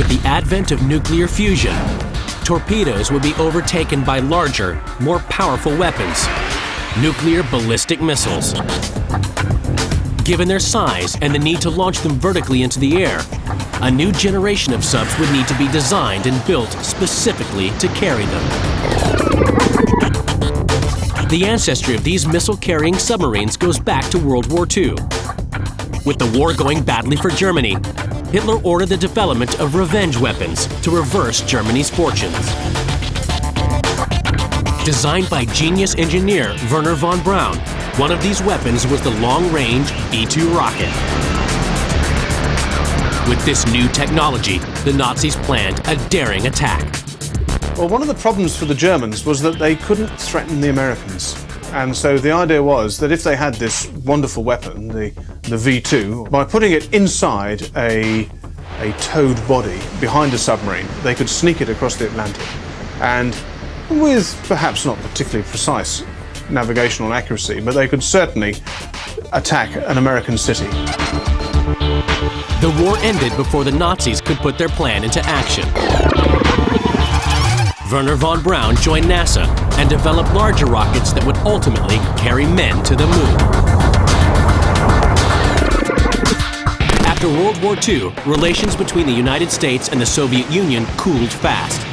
With the advent of nuclear fusion, torpedoes would be overtaken by larger, more powerful weapons, nuclear ballistic missiles. Given their size and the need to launch them vertically into the air, a new generation of subs would need to be designed and built specifically to carry them. The ancestry of these missile-carrying submarines goes back to World War II. With the war going badly for Germany, Hitler ordered the development of revenge weapons to reverse Germany's fortunes. Designed by genius engineer Wernher von Braun, one of these weapons was the long-range V-2 rocket. With this new technology, the Nazis planned a daring attack. Well, one of the problems for the Germans was that they couldn't threaten the Americans. And so the idea was that if they had this wonderful weapon, the V-2, by putting it inside a towed body behind a submarine, they could sneak it across the Atlantic. And with perhaps not particularly precise navigational accuracy, but they could certainly attack an American city. The war ended before the Nazis could put their plan into action. Wernher von Braun joined NASA and developed larger rockets that would ultimately carry men to the moon. After World War II, relations between the United States and the Soviet Union cooled fast.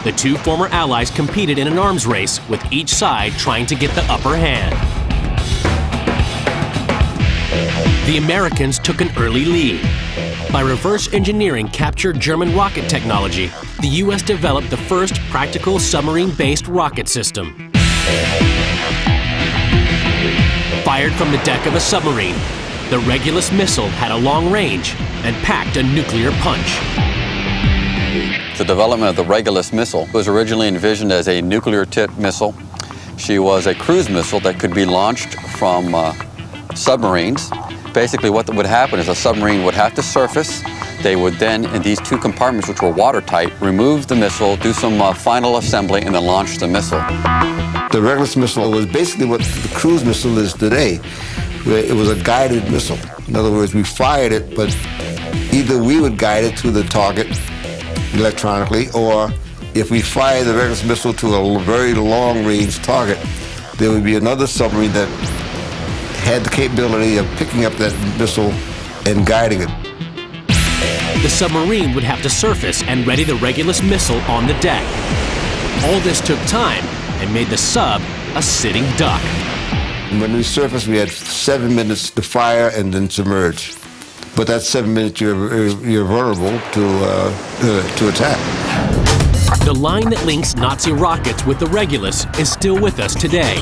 The two former allies competed in an arms race, with each side trying to get the upper hand. The Americans took an early lead. By reverse engineering captured German rocket technology, the U.S. developed the first practical submarine-based rocket system. Fired from the deck of a submarine, the Regulus missile had a long range and packed a nuclear punch. The development of the Regulus missile was originally envisioned as a nuclear-tipped missile. She was a cruise missile that could be launched from submarines. Basically, what would happen is a submarine would have to surface. They would then, in these two compartments, which were watertight, remove the missile, do some final assembly, and then launch the missile. The Regulus missile was basically what the cruise missile is today, where it was a guided missile. In other words, we fired it, but either we would guide it to the target electronically, or if we fired the Regulus missile to a very long-range target, there would be another submarine that had the capability of picking up that missile and guiding it. The submarine would have to surface and ready the Regulus missile on the deck. All this took time and made the sub a sitting duck. When we surfaced, we had 7 minutes to fire and then submerge. But that 7 minutes, you're vulnerable to attack. The line that links Nazi rockets with the Regulus is still with us today.